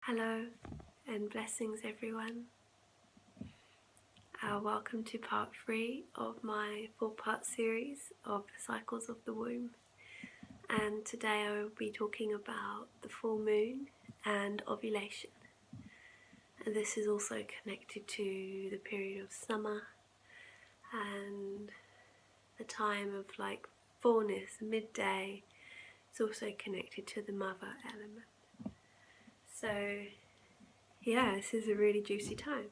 Hello and blessings everyone. Welcome to part 3 of my 4-part series of the cycles of the womb. And today I will be talking about the full moon and ovulation. And this is also connected to the period of summer and the time of fullness, midday. It's also connected to the mother element. So yeah, this is a really juicy time.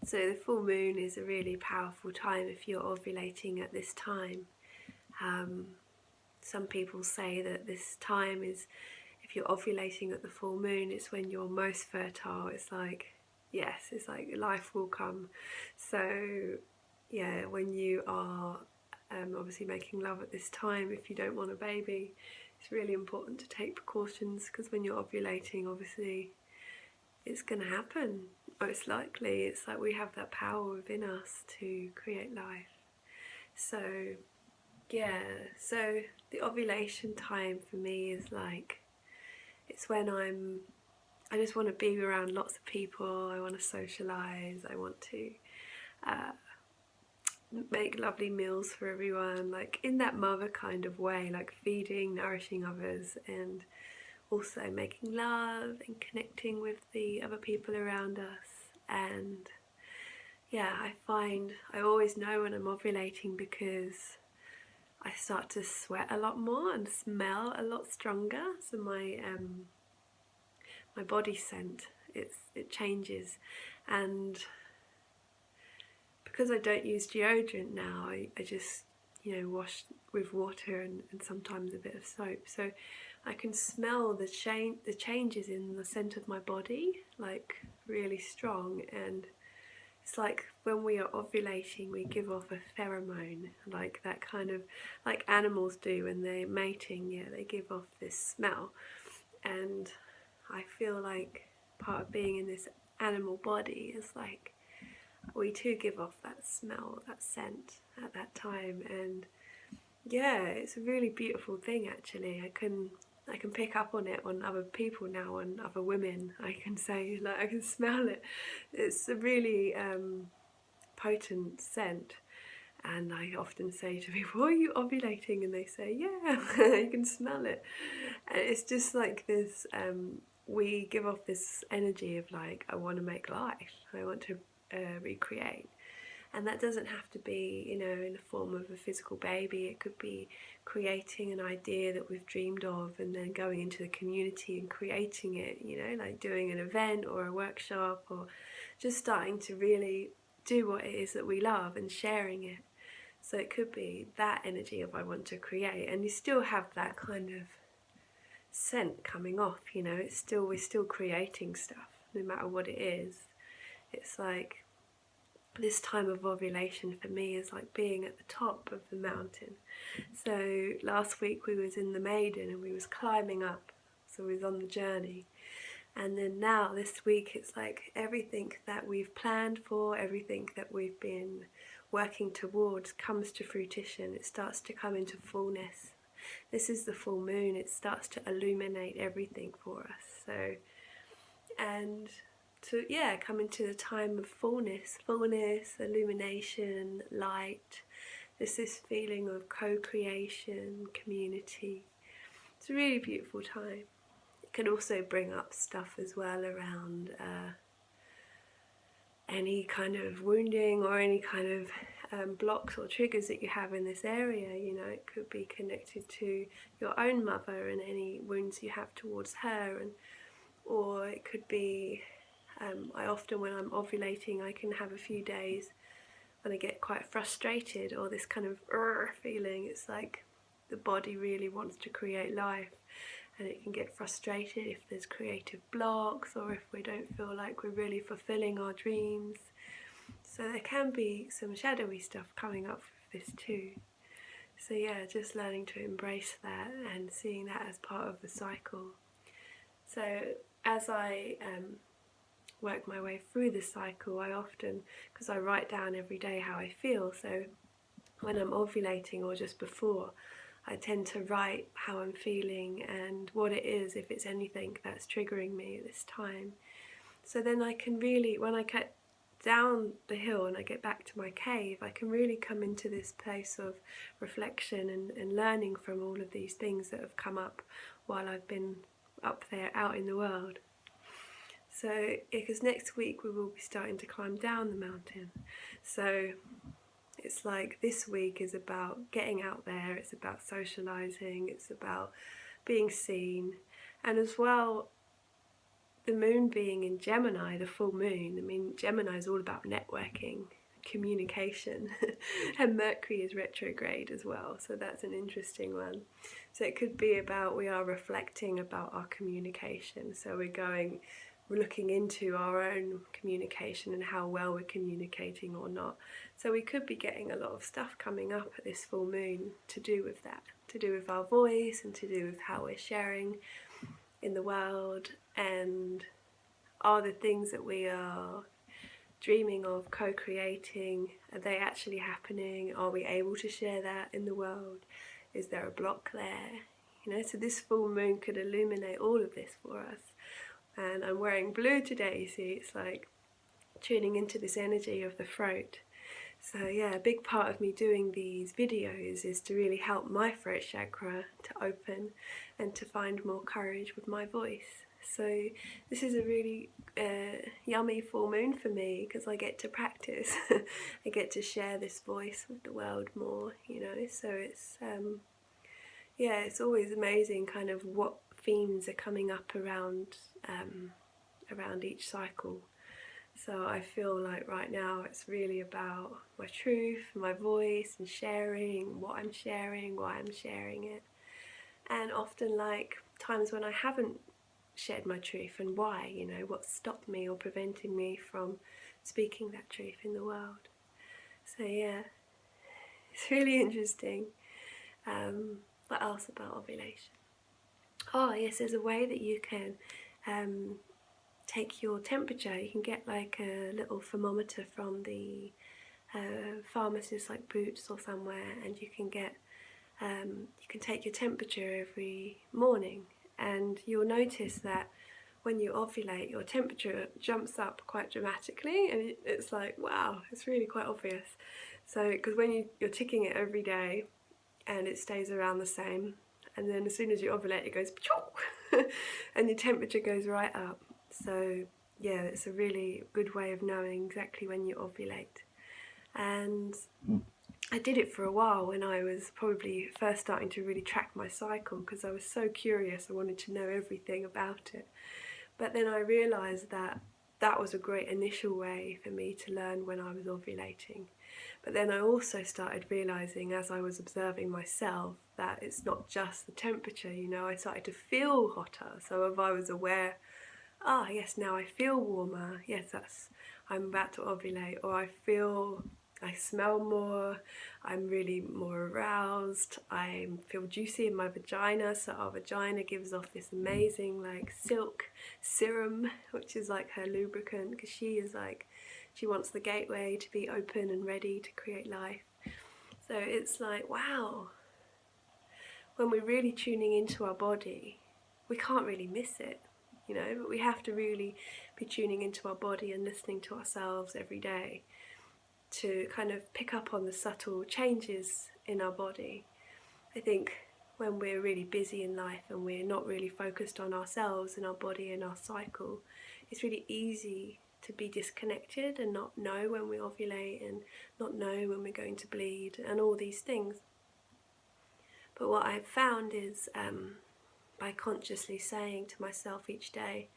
So the full moon is a really powerful time if you're ovulating at this time. Some people say that this time is, if you're ovulating at the full moon, it's when you're most fertile. It's like, yes, it's like life will come. So yeah, when you are obviously making love at this time, if you don't want a baby, it's really important to take precautions, because when you're ovulating, obviously it's going to happen. Most likely, it's like we have that power within us to create life. So yeah, so the ovulation time for me is like, it's when I just want to be around lots of people. I want to socialize. I want to make lovely meals for everyone, like in that mother kind of way, like feeding, nourishing others, and also making love and connecting with the other people around us. And yeah, I find I always know when I'm ovulating because I start to sweat a lot more and smell a lot stronger. So my body scent, it changes. And because I don't use deodorant now, I just wash with water and sometimes a bit of soap. So I can smell the changes in the scent of my body, like really strong. And it's like when we are ovulating, we give off a pheromone, like that kind of, like animals do when they're mating. Yeah, they give off this smell. And I feel like part of being in this animal body is like we too give off that smell, that scent at that time. And yeah, it's a really beautiful thing actually. I can pick up on it on other people now, on other women. I can say, like, I can smell it. It's a really potent scent. And I often say to people, are you ovulating? And they say, yeah, you can smell it. And it's just like this, we give off this energy of like, I want to make life. I want to recreate. And that doesn't have to be, in the form of a physical baby. It could be creating an idea that we've dreamed of and then going into the community and creating it, like doing an event or a workshop, or just starting to really do what it is that we love and sharing it. So it could be that energy of I want to create, and you still have that kind of scent coming off, it's still, we're still creating stuff no matter what it is. It's like, this time of ovulation for me is like being at the top of the mountain. So last week we was in the Maiden and we was climbing up, so we was on the journey. And then now this week it's like everything that we've planned for, everything that we've been working towards comes to fruition. It starts to come into fullness. This is the full moon. It starts to illuminate everything for us. So, and to come into the time of fullness, illumination, light. There's this feeling of co-creation, community. It's a really beautiful time. It can also bring up stuff as well around any kind of wounding or any kind of blocks or triggers that you have in this area. It could be connected to your own mother and any wounds you have towards her, or it could be, I often, when I'm ovulating, I can have a few days when I get quite frustrated, or this kind of feeling. It's like the body really wants to create life, and it can get frustrated if there's creative blocks, or if we don't feel like we're really fulfilling our dreams. So there can be some shadowy stuff coming up with this too. So yeah, just learning to embrace that and seeing that as part of the cycle. So as I work my way through the cycle, I often, because I write down every day how I feel, so when I'm ovulating or just before, I tend to write how I'm feeling and what it is, if it's anything that's triggering me at this time. So then I can really, when I get down the hill and I get back to my cave, I can really come into this place of reflection and learning from all of these things that have come up while I've been up there out in the world. So, because next week we will be starting to climb down the mountain. So it's like this week is about getting out there, it's about socialising, it's about being seen, and as well, the moon being in Gemini, the full moon, I mean, Gemini is all about networking, communication, and Mercury is retrograde as well, so that's an interesting one. So it could be about, we are reflecting about our communication, so we're looking into our own communication and how well we're communicating or not. So we could be getting a lot of stuff coming up at this full moon to do with that, to do with our voice and to do with how we're sharing in the world, and are the things that we are dreaming of, co-creating, are they actually happening? Are we able to share that in the world? Is there a block there? You know, so this full moon could illuminate all of this for us. And I'm wearing blue today, you see, it's like tuning into this energy of the throat. So yeah, a big part of me doing these videos is to really help my throat chakra to open and to find more courage with my voice. So this is a really yummy full moon for me because I get to practice. I get to share this voice with the world more, you know, so it's yeah, it's always amazing kind of what themes are coming up around each cycle. So I feel like right now it's really about my truth, my voice, and sharing what I'm sharing, why I'm sharing it. And often like times when I haven't shared my truth and why, you know, what stopped me or preventing me from speaking that truth in the world. So yeah, it's really interesting. What else about ovulation? Oh yes, there's a way that you can take your temperature. You can get like a little thermometer from the pharmacist, like Boots or somewhere, and you can get you can take your temperature every morning, and you'll notice that when you ovulate your temperature jumps up quite dramatically, and it's like, wow, it's really quite obvious. So because when you're ticking it every day and it stays around the same, and then as soon as you ovulate it goes and your temperature goes right up. So yeah, it's a really good way of knowing exactly when you ovulate. And I did it for a while when I was probably first starting to really track my cycle, because I was so curious, I wanted to know everything about it. But then I realised that that was a great initial way for me to learn when I was ovulating. But then I also started realising, as I was observing myself, that it's not just the temperature, you know, I started to feel hotter. So if I was aware, yes, now I feel warmer, yes, I'm about to ovulate, or I smell more, I'm really more aroused, I feel juicy in my vagina, so our vagina gives off this amazing like silk serum, which is like her lubricant, because she wants the gateway to be open and ready to create life. So it's like, wow, when we're really tuning into our body, we can't really miss it, you know, but we have to really be tuning into our body and listening to ourselves every day to kind of pick up on the subtle changes in our body. I think when we're really busy in life and we're not really focused on ourselves and our body and our cycle, it's really easy to be disconnected and not know when we ovulate and not know when we're going to bleed and all these things. But what I've found is by consciously saying to myself each day,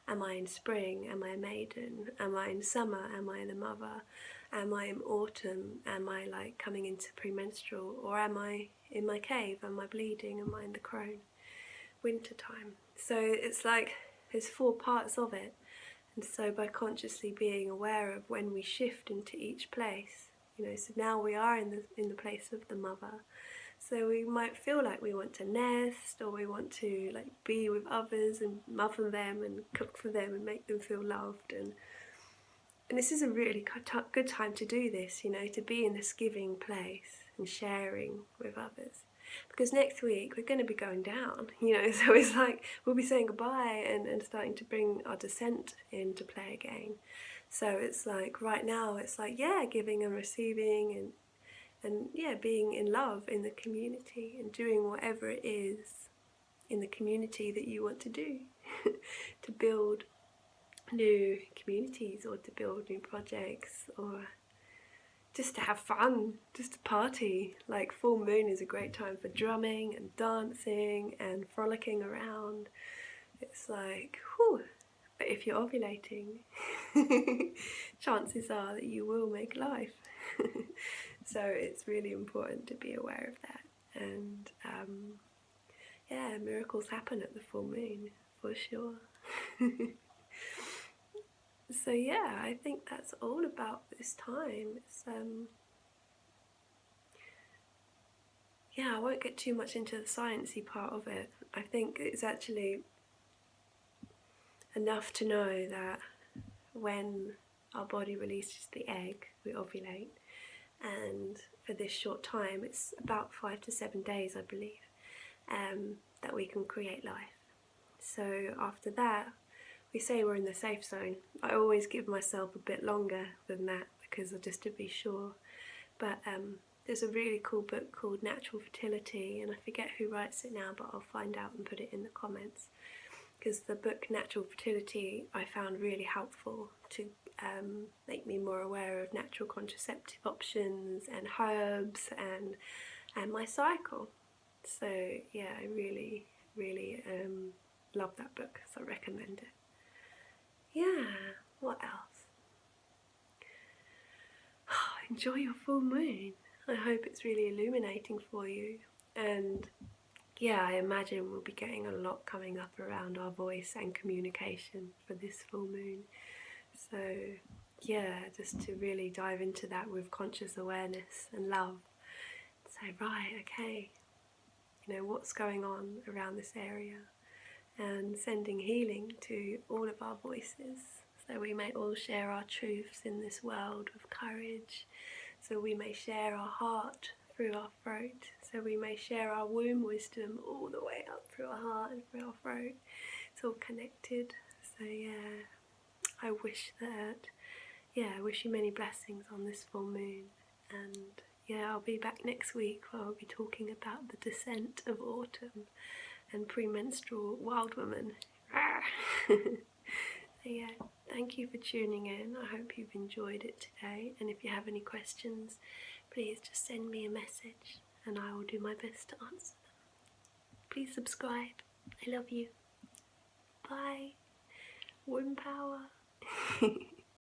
am I in spring? Am I a maiden? Am I in summer? Am I the mother? Am I in autumn? Am I like coming into premenstrual? Or am I in my cave? Am I bleeding? Am I in the crone? Winter time. So it's like there's 4 parts of it. And so by consciously being aware of when we shift into each place, you know, so now we are in the place of the mother. So we might feel like we want to nest, or we want to like be with others and mother them and cook for them and make them feel loved. And this is a really good time to do this, you know, to be in this giving place and sharing with others. because next week we're going to be going down, you know, so it's like we'll be saying goodbye and starting to bring our descent into play again. So it's like right now it's like, yeah, giving and receiving and yeah, being in love in the community and doing whatever it is in the community that you want to do to build new communities or to build new projects or just to have fun, just to party. Like full moon is a great time for drumming and dancing and frolicking around. It's like, whew. But if you're ovulating, chances are that you will make life. So it's really important to be aware of that. And yeah, miracles happen at the full moon, for sure. So yeah, I think that's all about this time. It's yeah, I won't get too much into the sciencey part of it. I think it's actually enough to know that when our body releases the egg, we ovulate, and for this short time, it's about 5 to 7 days, I believe, that we can create life. So after that, we say we're in the safe zone. I always give myself a bit longer than that because just to be sure. But there's a really cool book called Natural Fertility, and I forget who writes it now, but I'll find out and put it in the comments. Because the book Natural Fertility I found really helpful to make me more aware of natural contraceptive options and herbs and my cycle. So yeah, I really, really love that book, so I recommend it. Yeah, what else? Enjoy your full moon. I hope it's really illuminating for you. And yeah, I imagine we'll be getting a lot coming up around our voice and communication for this full moon. So yeah, just to really dive into that with conscious awareness and love. Say, right, okay, you know, what's going on around this area? And sending healing to all of our voices, so we may all share our truths in this world with courage, so we may share our heart through our throat, so we may share our womb wisdom all the way up through our heart and through our throat. It's all connected. So yeah, I wish you many blessings on this full moon. And yeah, I'll be back next week where I'll be talking about the descent of autumn and premenstrual wild women. So yeah, thank you for tuning in. I hope you've enjoyed it today, and if you have any questions, please just send me a message and I will do my best to answer them. Please subscribe. I love you. Bye. Womb power.